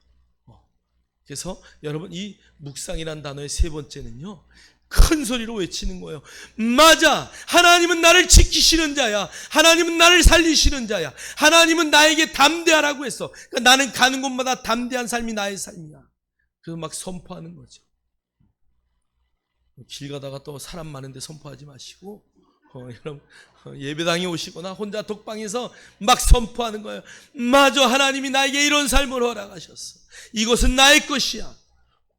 그래서 여러분, 이 묵상이라는 단어의 세 번째는요, 큰 소리로 외치는 거예요. 맞아, 하나님은 나를 지키시는 자야. 하나님은 나를 살리시는 자야. 하나님은 나에게 담대하라고 했어. 그러니까 나는 가는 곳마다 담대한 삶이 나의 삶이야. 그래서 막 선포하는 거죠. 길 가다가 또 사람 많은데 선포하지 마시고, 여러분, 예배당에 오시거나 혼자 독방에서 막 선포하는 거예요. 맞아, 하나님이 나에게 이런 삶을 허락하셨어. 이것은 나의 것이야.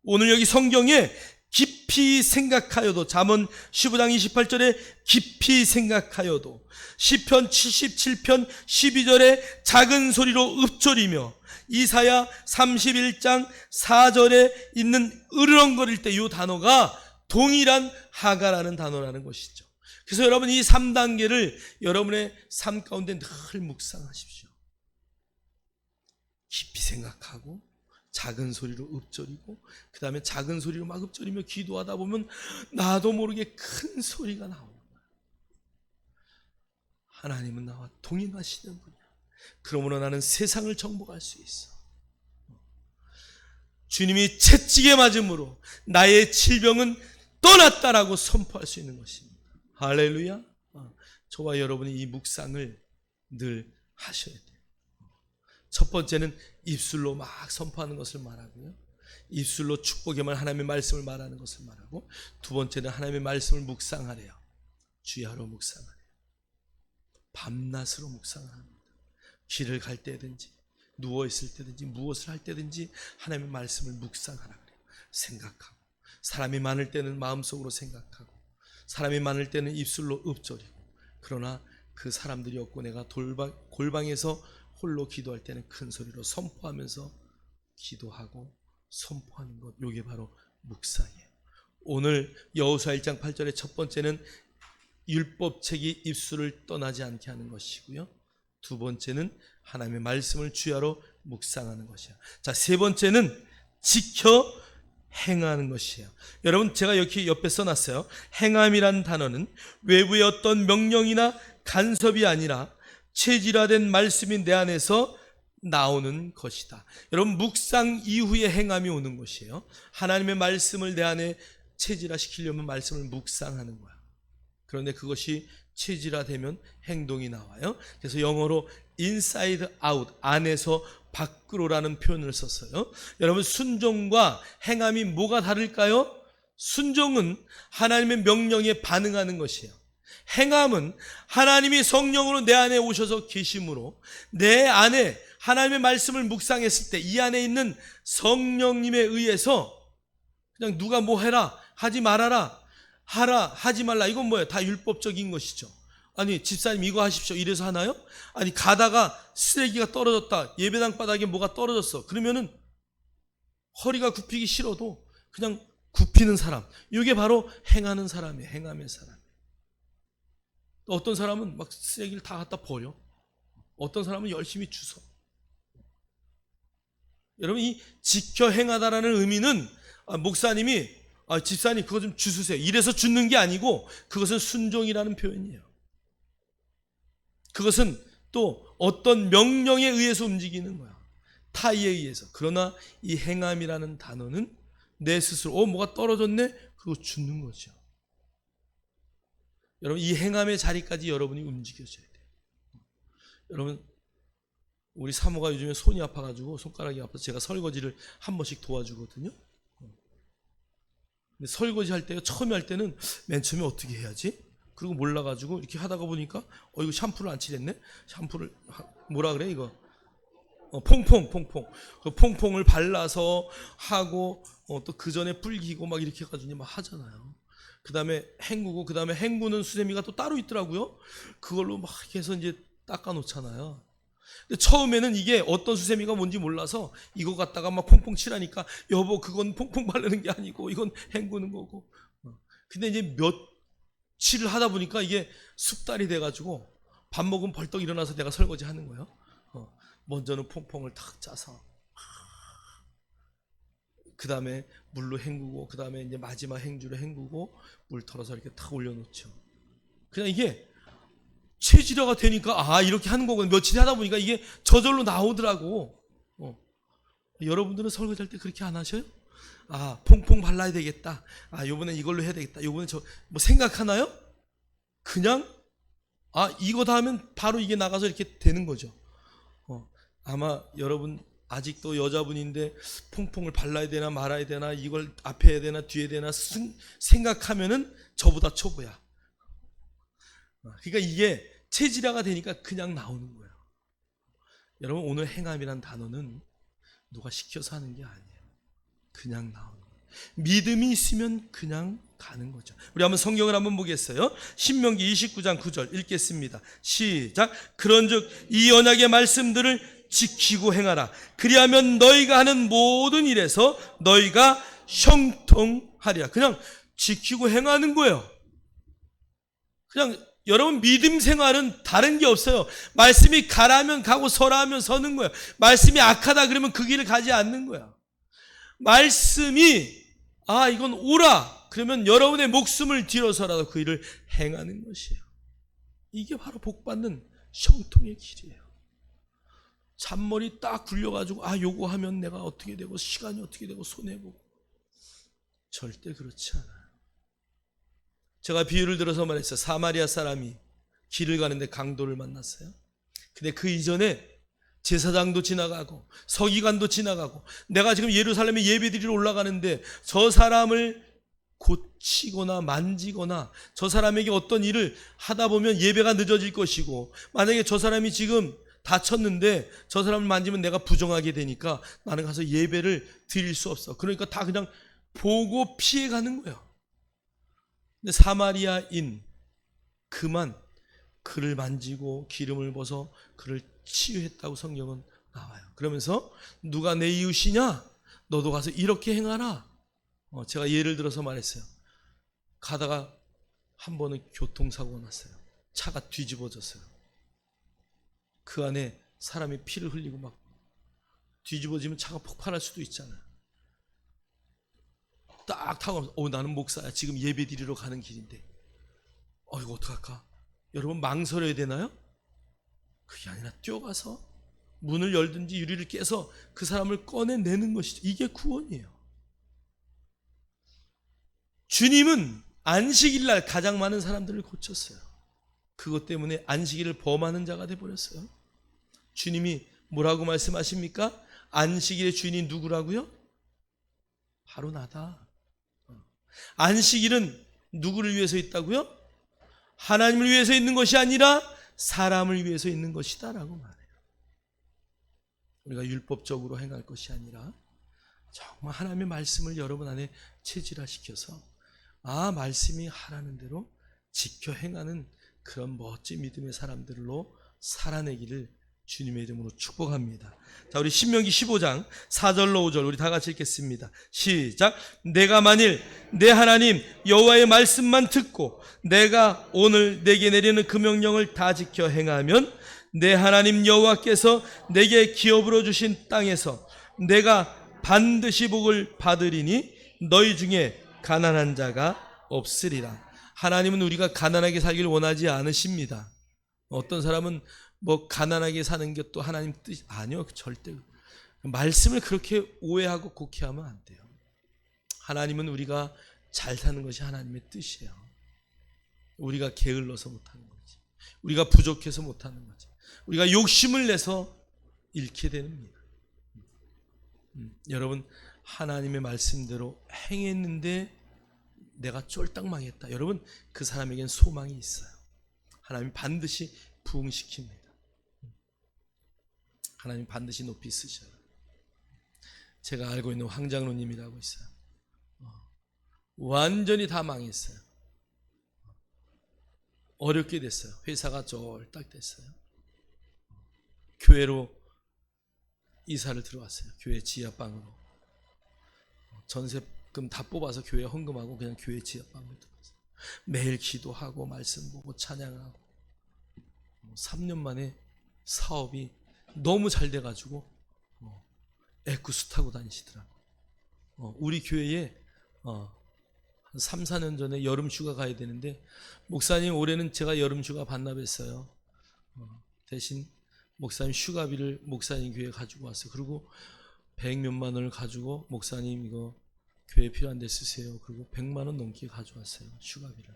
오늘 여기 성경에 깊이 생각하여도, 잠언 15장 28절에 깊이 생각하여도, 시편 77편 12절에 작은 소리로 읊조리며, 이사야 31장 4절에 있는 으르렁거릴 때, 이 단어가 동일한 하가라는 단어라는 것이죠. 그래서 여러분, 이 3단계를 여러분의 삶 가운데 늘 묵상하십시오. 깊이 생각하고 작은 소리로 읊조리고, 그 다음에 작은 소리로 막 읊조리며 기도하다 보면 나도 모르게 큰 소리가 나오는 거야. 하나님은 나와 동행하시는 분이야. 그러므로 나는 세상을 정복할 수 있어. 주님이 채찍에 맞음으로 나의 질병은 떠났다라고 선포할 수 있는 것입니다. 할렐루야. 저와 여러분이 이 묵상을 늘 하셔야 돼요. 첫 번째는 입술로 막 선포하는 것을 말하고요, 입술로 축복의 말, 하나님의 말씀을 말하는 것을 말하고, 두 번째는 하나님의 말씀을 묵상하래요. 주야로 묵상하래요. 밤낮으로 묵상을 합니다. 길을 갈 때든지 누워있을 때든지 무엇을 할 때든지 하나님의 말씀을 묵상하라 그래요. 생각하고, 사람이 많을 때는 마음속으로 생각하고, 사람이 많을 때는 입술로 읊조리고, 그러나 그 사람들이 없고 내가 골방에서 홀로 기도할 때는 큰 소리로 선포하면서 기도하고 선포하는 것, 이게 바로 묵상이에요. 오늘 여호수아 1장 8절의 첫 번째는 율법책이 입술을 떠나지 않게 하는 것이고요, 두 번째는 하나님의 말씀을 주야로 묵상하는 것이야. 자, 세 번째는 지켜 행하는 것이에요. 여러분, 제가 여기 옆에 써놨어요. 행함이란 단어는 외부의 어떤 명령이나 간섭이 아니라 체질화된 말씀이 내 안에서 나오는 것이다. 여러분, 묵상 이후에 행함이 오는 것이에요. 하나님의 말씀을 내 안에 체질화시키려면 말씀을 묵상하는 거야. 그런데 그것이 체질화되면 행동이 나와요. 그래서 영어로 inside out, 안에서 밖으로라는 표현을 썼어요. 여러분, 순종과 행함이 뭐가 다를까요? 순종은 하나님의 명령에 반응하는 것이에요. 행함은 하나님이 성령으로 내 안에 오셔서 계심으로 내 안에 하나님의 말씀을 묵상했을 때 이 안에 있는 성령님에 의해서 그냥 누가 뭐 해라, 하지 말아라, 하라, 하지 말라, 이건 뭐예요? 다 율법적인 것이죠. 아니, 집사님 이거 하십시오, 이래서 하나요? 아니, 가다가 쓰레기가 떨어졌다, 예배당 바닥에 뭐가 떨어졌어, 그러면은 허리가 굽히기 싫어도 그냥 굽히는 사람, 이게 바로 행하는 사람이에요. 행함의 사람. 어떤 사람은 막 쓰레기를 다 갖다 버려. 어떤 사람은 열심히 주워. 여러분, 이 지켜 행하다라는 의미는 목사님이 집사님 그거 좀 주세요, 이래서 주는 게 아니고, 그것은 순종이라는 표현이에요. 그것은 또 어떤 명령에 의해서 움직이는 거야. 타의에 의해서. 그러나 이 행함이라는 단어는 내 스스로 뭐가 떨어졌네? 그거 주는 거죠. 여러분, 이 행함의 자리까지 여러분이 움직여줘야 돼요. 여러분, 우리 사모가 요즘에 손이 아파가지고, 손가락이 아파서 제가 설거지를 한 번씩 도와주거든요. 근데 설거지 할 때, 처음에 할 때는 맨 처음에 어떻게 해야지? 그리고 몰라가지고 이렇게 하다가 보니까 이거 샴푸를 안 칠했네? 샴푸를 뭐라 그래 이거? 퐁퐁. 그 퐁퐁을 발라서 하고, 또 그 전에 불기고 막 이렇게 해가지고 막 하잖아요. 그 다음에 헹구고, 그 다음에 헹구는 수세미가 또 따로 있더라고요. 그걸로 막 해서 이제 닦아 놓잖아요. 근데 처음에는 이게 어떤 수세미가 뭔지 몰라서 이거 갖다가 막 퐁퐁 칠하니까, 여보 그건 퐁퐁 바르는 게 아니고 이건 헹구는 거고. 근데 이제 며칠을 하다 보니까 이게 숙달이 돼가지고 밥 먹으면 벌떡 일어나서 내가 설거지 하는 거예요. 먼저는 퐁퐁을 탁 짜서, 그 다음에 물로 헹구고, 그 다음에 이제 마지막 행주로 헹구고, 물 털어서 이렇게 탁 올려놓죠. 그냥 이게 체질화가 되니까 이렇게 하는 거구나. 며칠 하다 보니까 이게 저절로 나오더라고. 여러분들은 설거지할 때 그렇게 안 하셔요? 퐁퐁 발라야 되겠다. 요번엔 이걸로 해야 되겠다. 요번엔 뭐 생각하나요? 그냥 이거 다 하면 바로 이게 나가서 이렇게 되는 거죠. 아마 여러분 아직도 여자분인데 퐁퐁을 발라야 되나 말아야 되나, 이걸 앞에 해야 되나 뒤에 해야 되나 생각하면은 저보다 초보야. 그러니까 이게 체질화가 되니까 그냥 나오는 거예요. 여러분, 오늘 행함이란 단어는 누가 시켜서 하는 게 아니에요. 그냥 나오는 거예요. 믿음이 있으면 그냥 가는 거죠. 우리 한번 성경을 한번 보겠어요. 신명기 29장 9절 읽겠습니다. 시작. 그런즉 이 언약의 말씀들을 지키고 행하라. 그리하면 너희가 하는 모든 일에서 너희가 형통하리라. 그냥 지키고 행하는 거예요. 그냥 여러분, 믿음 생활은 다른 게 없어요. 말씀이 가라면 가고 서라 하면 서는 거예요. 말씀이 악하다 그러면 그 길을 가지 않는 거야. 말씀이 이건 오라 그러면 여러분의 목숨을 뒤로서라도 그 일을 행하는 것이에요. 이게 바로 복받는 형통의 길이에요. 잔머리 딱 굴려가지고 요거 하면 내가 어떻게 되고 시간이 어떻게 되고 손해보고, 절대 그렇지 않아요. 제가 비유를 들어서 말했어요. 사마리아 사람이 길을 가는데 강도를 만났어요. 근데 그 이전에 제사장도 지나가고 서기관도 지나가고, 내가 지금 예루살렘에 예배드리러 올라가는데 저 사람을 고치거나 만지거나 저 사람에게 어떤 일을 하다 보면 예배가 늦어질 것이고, 만약에 저 사람이 지금 다쳤는데 저 사람을 만지면 내가 부정하게 되니까 나는 가서 예배를 드릴 수 없어. 그러니까 다 그냥 보고 피해가는 거예요. 근데 사마리아인 그만 그를 만지고 기름을 벗어 그를 치유했다고 성경은 나와요. 그러면서 누가 내 이웃이냐? 너도 가서 이렇게 행하라. 제가 예를 들어서 말했어요. 가다가 한 번은 교통사고가 났어요. 차가 뒤집어졌어요. 그 안에 사람이 피를 흘리고 막 뒤집어지면 차가 폭발할 수도 있잖아요. 딱 타고 나는 목사야. 지금 예배 드리러 가는 길인데 이거 어떡할까? 여러분, 망설여야 되나요? 그게 아니라 뛰어가서 문을 열든지 유리를 깨서 그 사람을 꺼내내는 것이죠. 이게 구원이에요. 주님은 안식일날 가장 많은 사람들을 고쳤어요. 그것 때문에 안식일을 범하는 자가 돼버렸어요. 주님이 뭐라고 말씀하십니까? 안식일의 주인이 누구라고요? 바로 나다. 안식일은 누구를 위해서 있다고요? 하나님을 위해서 있는 것이 아니라 사람을 위해서 있는 것이다 라고 말해요. 우리가 율법적으로 행할 것이 아니라 정말 하나님의 말씀을 여러분 안에 체질화시켜서 말씀이 하라는 대로 지켜 행하는 그런 멋진 믿음의 사람들로 살아내기를 주님의 이름으로 축복합니다. 자, 우리 신명기 15장 4절로 5절 우리 다 같이 읽겠습니다. 시작. 내가 만일 내 하나님 여호와의 말씀만 듣고 내가 오늘 내게 내리는 그 명령을 다 지켜 행하면 내 하나님 여호와께서 내게 기업으로 주신 땅에서 내가 반드시 복을 받으리니 너희 중에 가난한 자가 없으리라. 하나님은 우리가 가난하게 살기를 원하지 않으십니다. 어떤 사람은 가난하게 사는 게 또 하나님 뜻이 아니요, 절대. 말씀을 그렇게 오해하고 곡해하면 안 돼요. 하나님은 우리가 잘 사는 것이 하나님의 뜻이에요. 우리가 게을러서 못하는 거지, 우리가 부족해서 못하는 거지, 우리가 욕심을 내서 잃게 됩니다. 여러분, 하나님의 말씀대로 행했는데 내가 쫄딱 망했다, 여러분, 그 사람에겐 소망이 있어요. 하나님 반드시 부응시킵니다. 하나님 반드시 높이 쓰셔요. 제가 알고 있는 황장로님이라고 있어요. 완전히 다 망했어요. 어렵게 됐어요. 회사가 쫄딱 됐어요. 교회로 이사를 들어왔어요. 교회 지하방으로. 전세금 다 뽑아서 교회 헌금하고 그냥 교회 지하방으로 들어왔어요. 매일 기도하고 말씀 보고 찬양하고 3년 만에 사업이 너무 잘 돼가지고 에쿠스 타고 다니시더라고요. 우리 교회에 한 3, 4년 전에 여름 휴가 가야 되는데, 목사님 올해는 제가 여름 휴가 반납했어요. 대신 목사님 휴가비를 목사님 교회에 가지고 왔어요. 그리고 100몇만 원을 가지고 목사님 이거 교회 필요한 데 쓰세요. 그리고 100만 원 넘게 가져왔어요, 휴가비를.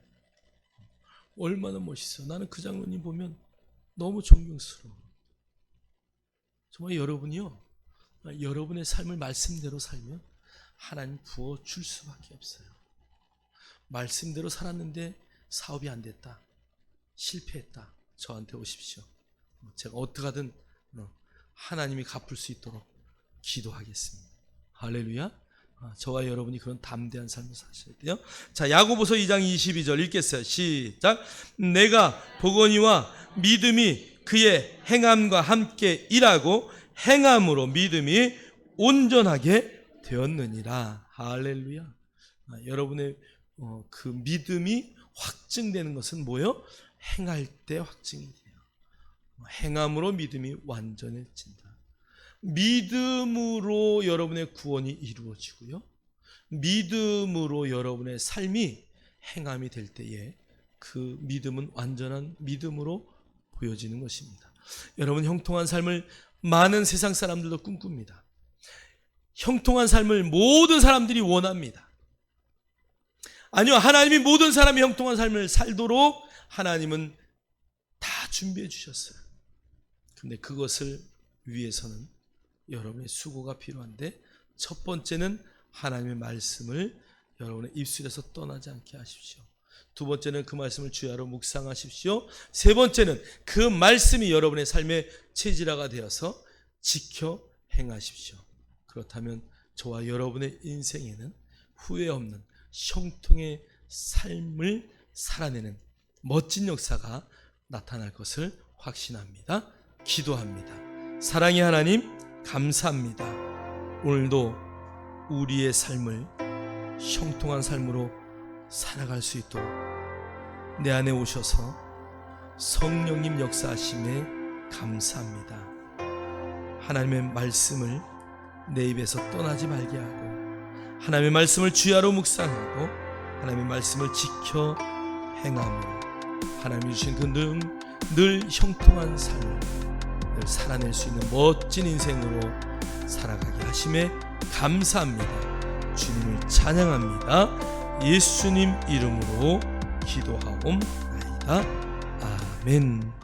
얼마나 멋있어요. 나는 그 장로님 보면 너무 존경스러워. 정말 여러분이요, 여러분의 삶을 말씀대로 살면 하나님 부어줄 수밖에 없어요. 말씀대로 살았는데 사업이 안 됐다, 실패했다, 저한테 오십시오. 제가 어떻게 하든 하나님이 갚을 수 있도록 기도하겠습니다. 할렐루야. 저와 여러분이 그런 담대한 삶을 사셔야 돼요. 자, 야고보서 2장 22절 읽겠어요. 시작. 내가 보거니와 믿음이 그의 행함과 함께 일하고 행함으로 믿음이 온전하게 되었느니라. 할렐루야. 여러분의 그 믿음이 확증되는 것은 뭐예요? 행할 때 확증이 돼요. 행함으로 믿음이 완전해진다. 믿음으로 여러분의 구원이 이루어지고요, 믿음으로 여러분의 삶이 행함이 될 때에 그 믿음은 완전한 믿음으로 보여지는 것입니다. 여러분, 형통한 삶을 많은 세상 사람들도 꿈꿉니다. 형통한 삶을 모든 사람들이 원합니다. 아니요, 하나님이 모든 사람이 형통한 삶을 살도록 하나님은 다 준비해 주셨어요. 근데 그것을 위해서는 여러분의 수고가 필요한데, 첫 번째는 하나님의 말씀을 여러분의 입술에서 떠나지 않게 하십시오. 두 번째는 그 말씀을 주야로 묵상하십시오. 세 번째는 그 말씀이 여러분의 삶의 체질화가 되어서 지켜 행하십시오. 그렇다면 저와 여러분의 인생에는 후회 없는 형통의 삶을 살아내는 멋진 역사가 나타날 것을 확신합니다. 기도합니다. 사랑의 하나님, 감사합니다. 오늘도 우리의 삶을 형통한 삶으로 살아갈 수 있도록 내 안에 오셔서 성령님 역사하심에 감사합니다. 하나님의 말씀을 내 입에서 떠나지 말게 하고, 하나님의 말씀을 주야로 묵상하고, 하나님의 말씀을 지켜 행함으로 하나님이 주신 그 늘 형통한 삶을 늘 살아낼 수 있는 멋진 인생으로 살아가게 하심에 감사합니다. 주님을 찬양합니다. 예수님 이름으로 기도하옵나이다. 아멘.